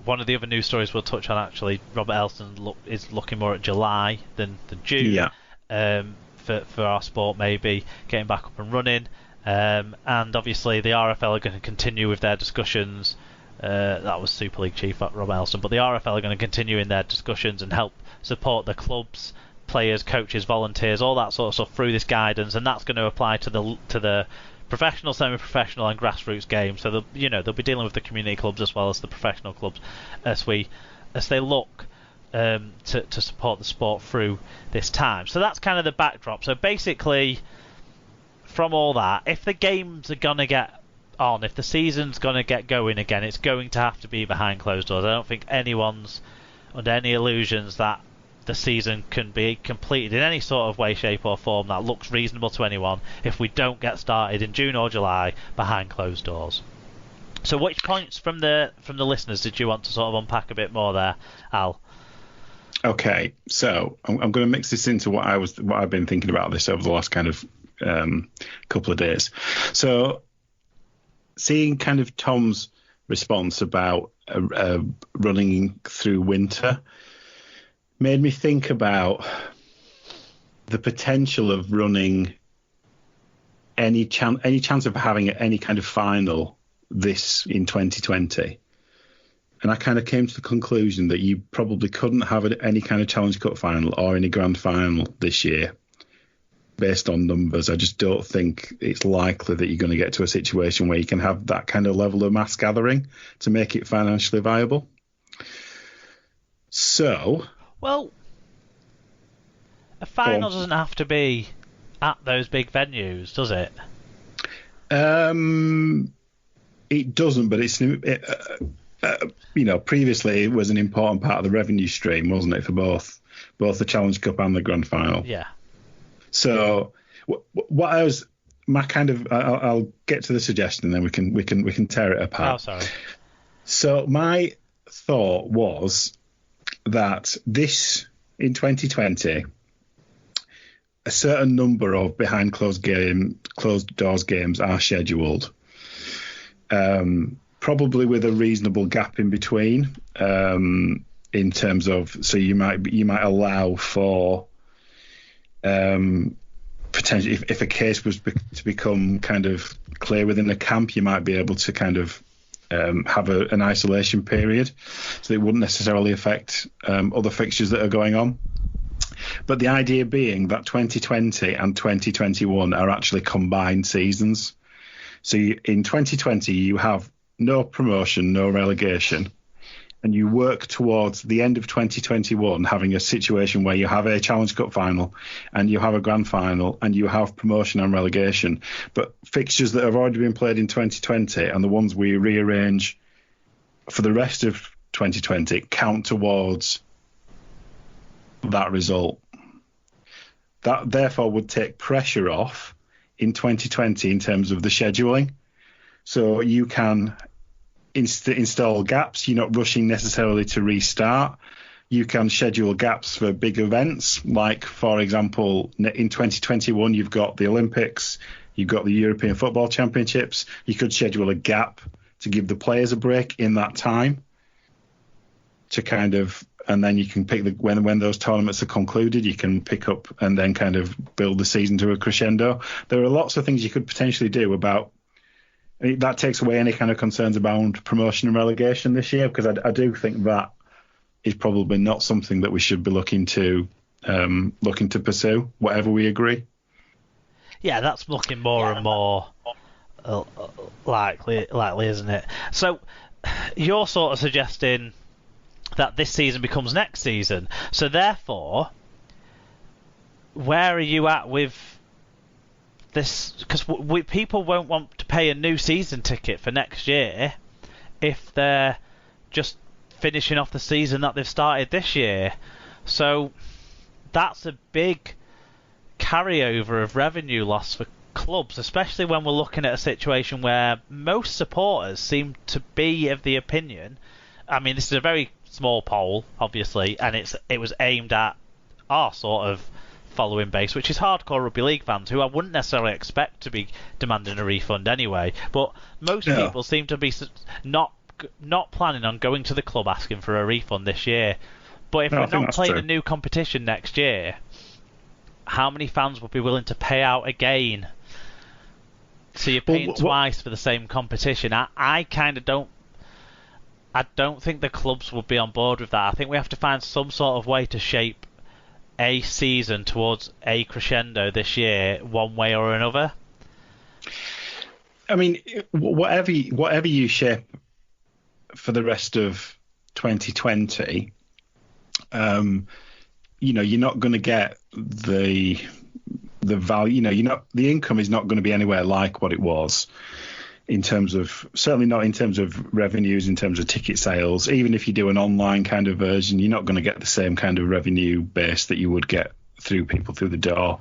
one of the other news stories we'll touch on, actually, Robert Elston is looking more at July than June. Yeah. For our sport, maybe getting back up and running. And obviously the RFL are going to continue with their discussions. That was Super League chief Rob Elston, but the RFL are going to continue in their discussions and help support the clubs, players, coaches, volunteers, all that sort of stuff through this guidance, and that's going to apply to the professional, semi-professional, and grassroots games. So they'll be dealing with the community clubs as well as the professional clubs as they look to support the sport through this time. So that's kind of the backdrop. So basically, from all that, if the games are going to get on, if the season's going to get going again, it's going to have to be behind closed doors. I don't think anyone's under any illusions that the season can be completed in any sort of way, shape or form that looks reasonable to anyone if we don't get started in June or July behind closed doors. So which points from the listeners did you want to sort of unpack a bit more there, Al? Okay, so I'm going to mix this into what I've been thinking about this over the last kind of couple of days. So seeing kind of Tom's response about running through winter made me think about the potential of running any chance of having any kind of final this in 2020. And I kind of came to the conclusion that you probably couldn't have any kind of Challenge Cup final or any grand final this year based on numbers. I just don't think it's likely that you're going to get to a situation where you can have that kind of level of mass gathering to make it financially viable. So, well, a final doesn't have to be at those big venues, does it? It doesn't, but it's previously it was an important part of the revenue stream, wasn't it, for both the Challenge Cup and the grand final? Yeah. So, what I was I'll get to the suggestion, and then we can tear it apart. Oh, sorry. So my thought was that this in 2020, a certain number of behind closed doors games are scheduled, probably with a reasonable gap in between, in terms of, so you might allow for potentially, if a case was to become kind of clear within a camp, you might be able to kind of have an isolation period, so it wouldn't necessarily affect other fixtures that are going on. But the idea being that 2020 and 2021 are actually combined seasons. So in 2020, you have no promotion, no relegation, and you work towards the end of 2021 having a situation where you have a Challenge Cup final and you have a grand final and you have promotion and relegation. But fixtures that have already been played in 2020 and the ones we rearrange for the rest of 2020 count towards that result. That therefore would take pressure off in 2020 in terms of the scheduling. So you can install gaps. You're not rushing necessarily to restart. You can schedule gaps for big events, like, for example, in 2021, you've got the Olympics, you've got the European Football Championships. You could schedule a gap to give the players a break in that time to kind of, and then you can pick when those tournaments are concluded, you can pick up and then kind of build the season to a crescendo. There are lots of things you could potentially do about. That takes away any kind of concerns about promotion and relegation this year, because I do think that is probably not something that we should be looking to pursue, whatever we agree. Yeah, that's looking more and more likely, isn't it? So you're sort of suggesting that this season becomes next season. So therefore, where are you at with this? Because people won't want to pay a new season ticket for next year if they're just finishing off the season that they've started this year. So that's a big carryover of revenue loss for clubs, especially when we're looking at a situation where most supporters seem to be of the opinion. I mean, this is a very small poll, obviously, and it was aimed at our sort of following base, which is hardcore rugby league fans, who I wouldn't necessarily expect to be demanding a refund anyway. But most people seem to be not not planning on going to the club asking for a refund this year. But if No, I we're think not that's playing true. a new competition next year, how many fans would be willing to pay out again? So you're paying twice for the same competition. I kind of don't. I don't think the clubs would be on board with that. I think we have to find some sort of way to shape a season towards a crescendo this year, one way or another. I mean, whatever you shape for the rest of 2020, you're not going to get the value. The income is not going to be anywhere like what it was certainly not in terms of revenues, in terms of ticket sales. Even if you do an online kind of version, you're not going to get the same kind of revenue base that you would get through people through the door.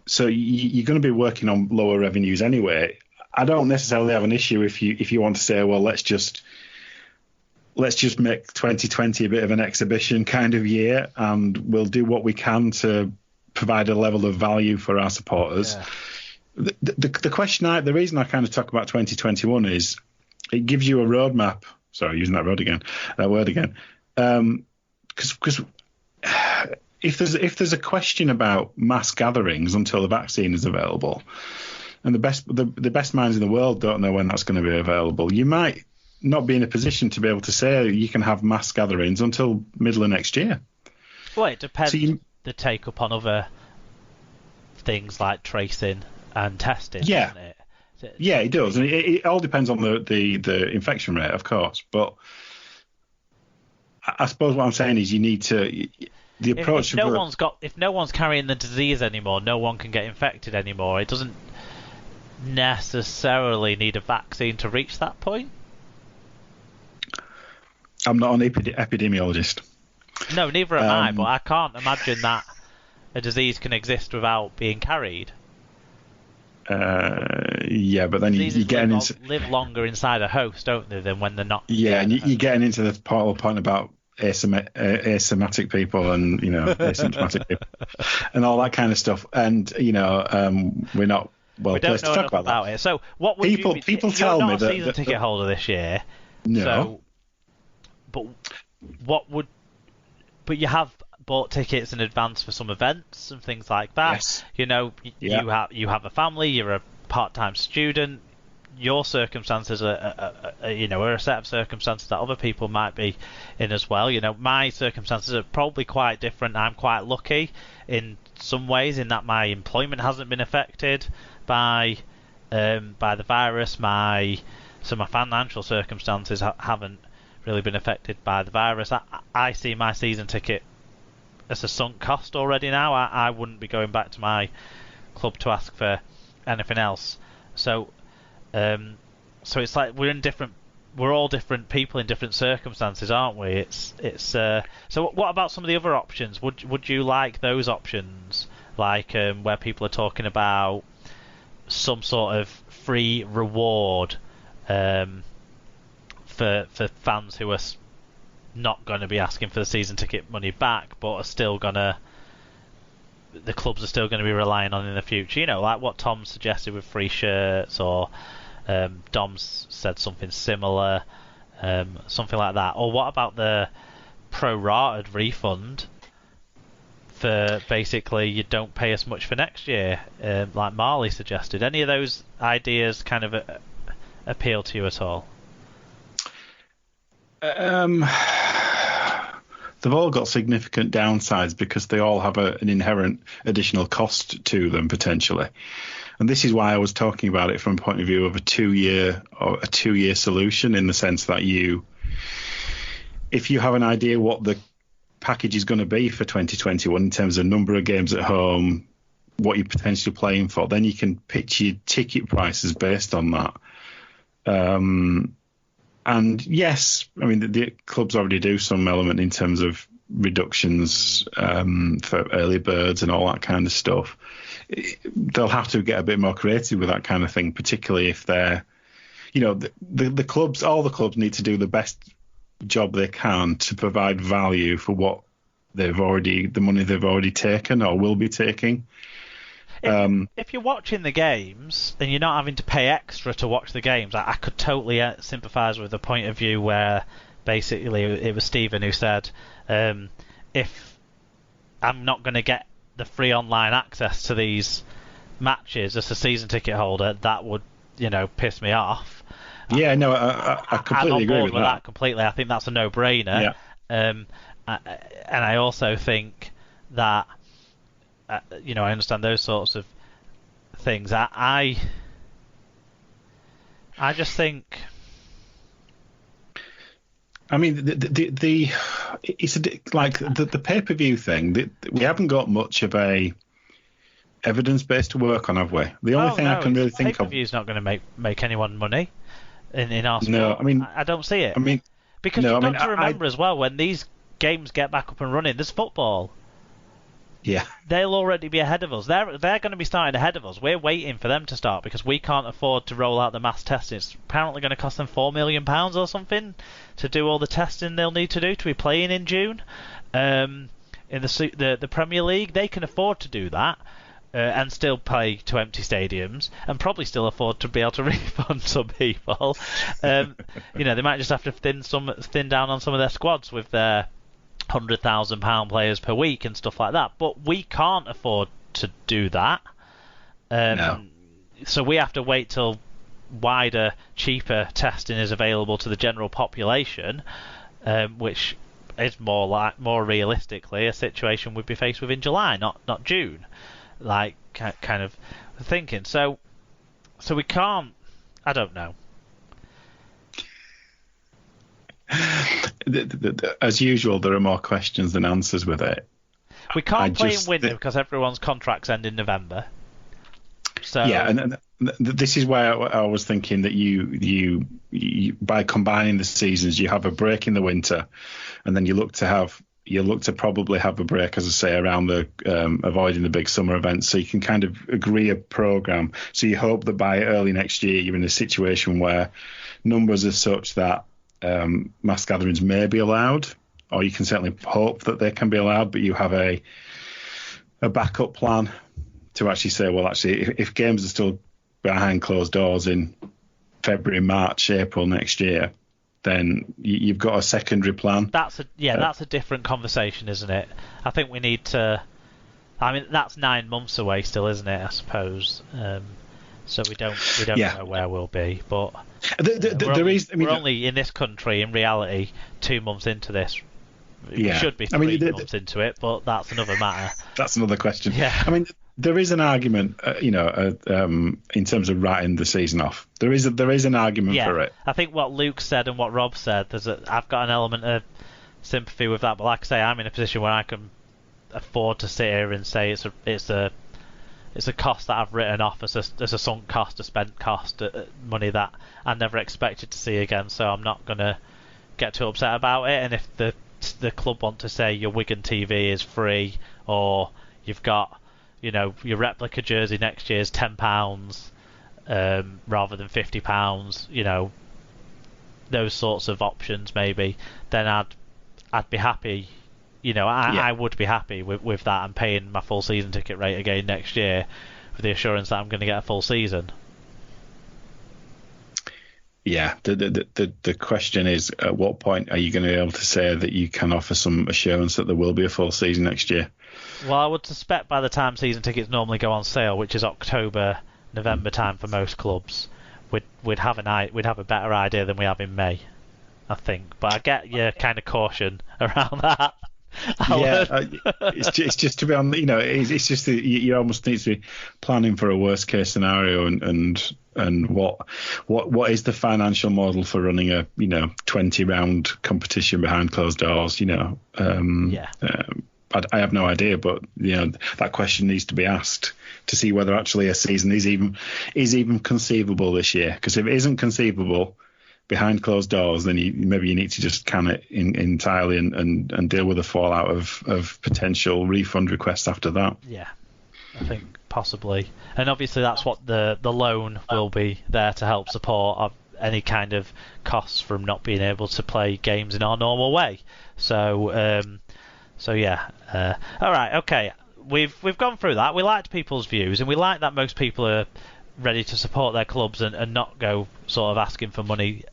So you're going to be working on lower revenues anyway. I don't necessarily have an issue if you want to say, well, let's just make 2020 a bit of an exhibition kind of year, and we'll do what we can to provide a level of value for our supporters. Yeah. The reason I kind of talk about 2021 is it gives you a roadmap. Sorry, using that word again. Because if there's a question about mass gatherings until the vaccine is available, and the best minds in the world don't know when that's going to be available, you might not be in a position to be able to say you can have mass gatherings until middle of next year. Well, it depends the take up on other things like tracing and testing, doesn't it? Yeah, it does, and it all depends on the infection rate, of course. But I suppose what I'm saying is you need to the approach. If no one's carrying the disease anymore, no one can get infected anymore. It doesn't necessarily need a vaccine to reach that point. I'm not an epidemiologist. No, neither am I. But I can't imagine that a disease can exist without being carried. Yeah, but then you get live longer inside a host, don't they, than when they're not? Yeah, and you're getting into the point about asymptomatic people and asymptomatic people and all that kind of stuff. And we're not well placed to talk about that. It. So what would people tell me that season ticket holder this year? No. So, but you have bought tickets in advance for some events and things like that. Yes. You have a family, you're a part-time student, your circumstances are a set of circumstances that other people might be in as well. My circumstances are probably quite different. I'm quite lucky in some ways in that my employment hasn't been affected by the virus. My financial circumstances haven't really been affected by the virus. I see my season ticket as a sunk cost already now. I wouldn't be going back to my club to ask for anything else. So it's like we're all different people in different circumstances, aren't we? So what about some of the other options? Would you like those options, like where people are talking about some sort of free reward for fans who are not going to be asking for the season ticket money back, but the clubs are still going to be relying on in the future? Like what Tom suggested with free shirts, or Dom's said something similar, something like that. Or what about the prorated refund for basically you don't pay as much for next year, like Marley suggested? Any of those ideas kind of appeal to you at all? They've all got significant downsides because they all have an inherent additional cost to them potentially, and this is why I was talking about it from a point of view of a 2-year solution, in the sense that if you have an idea what the package is going to be for 2021 in terms of number of games at home, what you're potentially playing for, then you can pitch your ticket prices based on that. And yes, I mean, the clubs already do some element in terms of reductions for early birds and all that kind of stuff. They'll have to get a bit more creative with that kind of thing, particularly if they're, the clubs, all the clubs need to do the best job they can to provide value for what the money they've already taken or will be taking. If you're watching the games and you're not having to pay extra to watch the games, I could totally sympathise with the point of view where basically it was Stephen who said, if I'm not going to get the free online access to these matches as a season ticket holder, that would, piss me off. Yeah, no, I completely agree with that. Completely. I think that's a no-brainer. Yeah. And I also think that, I understand those sorts of things. I just think. I mean, it's like the pay-per-view thing. We haven't got much of a evidence base to work on, have we? The only thing I can really think of. Pay-per-view's not going to make anyone money in our sport. No, I mean, I don't see it. I mean, because you've got to remember as well, when these games get back up and running, there's football. Yeah. They'll already be ahead of us. They're going to be starting ahead of us. We're waiting for them to start because we can't afford to roll out the mass testing. It's apparently going to cost them £4 million or something to do all the testing they'll need to do to be playing in June. In the Premier League, they can afford to do that and still play to empty stadiums and probably still afford to be able to refund some people. They might just have to thin down on some of their squads with their £100,000 players per week and stuff like that, but we can't afford to do that. No. So we have to wait till wider, cheaper testing is available to the general population, which is more realistically a situation we'd be faced with in July, not June. Like kind of thinking. So we can't. I don't know. As usual, there are more questions than answers with it. We can't play in winter because everyone's contracts end in November. So yeah, and this is why I was thinking that you by combining the seasons, you have a break in the winter, and then you look to probably have a break, as I say, around the avoiding the big summer events, so you can kind of agree a program. So you hope that by early next year, you're in a situation where numbers are such that mass gatherings may be allowed, or you can certainly hope that they can be allowed, but you have a backup plan to actually say, well, actually, if games are still behind closed doors in February, March, April next year, then you've got a secondary plan. That's a different conversation, isn't it? I think we need to. I mean, that's 9 months away still, isn't it? I suppose. So we don't know where we'll be, but we're only in this country in reality 2 months into this. We should be 3 months into it, but that's another matter. That's another question. Yeah. I mean, there is an argument, in terms of writing the season off. There is an argument for it. I think what Luke said and what Rob said, I've got an element of sympathy with that. But like I say, I'm in a position where I can afford to sit here and say it's a cost that I've written off as a sunk cost, a spent cost, money that I never expected to see again. So I'm not gonna get too upset about it. And if the club want to say your Wigan TV is free, or you've got your replica jersey next year is £10 rather than £50, those sorts of options maybe, then I'd be happy. I would be happy with that and paying my full season ticket rate again next year with the assurance that I'm going to get a full season. Yeah, the question is, at what point are you going to be able to say that you can offer some assurance that there will be a full season next year? Well, I would suspect by the time season tickets normally go on sale, which is October, November time for most clubs, we'd have a better idea than we have in May, I think. But I get your kind of caution around that. It's just to be on. It's just that you almost need to be planning for a worst case scenario and what is the financial model for running a 20 round competition behind closed doors. I have no idea, but that question needs to be asked to see whether actually a season is even conceivable this year. Because if it isn't conceivable behind closed doors, then maybe you need to just can it entirely and deal with the fallout of potential refund requests after that. Yeah, I think possibly. And obviously that's what the loan will be there to help support of any kind of costs from not being able to play games in our normal way. So yeah. All right, okay. we've gone through that. We liked people's views, and we like that most people are ready to support their clubs and not go sort of asking for money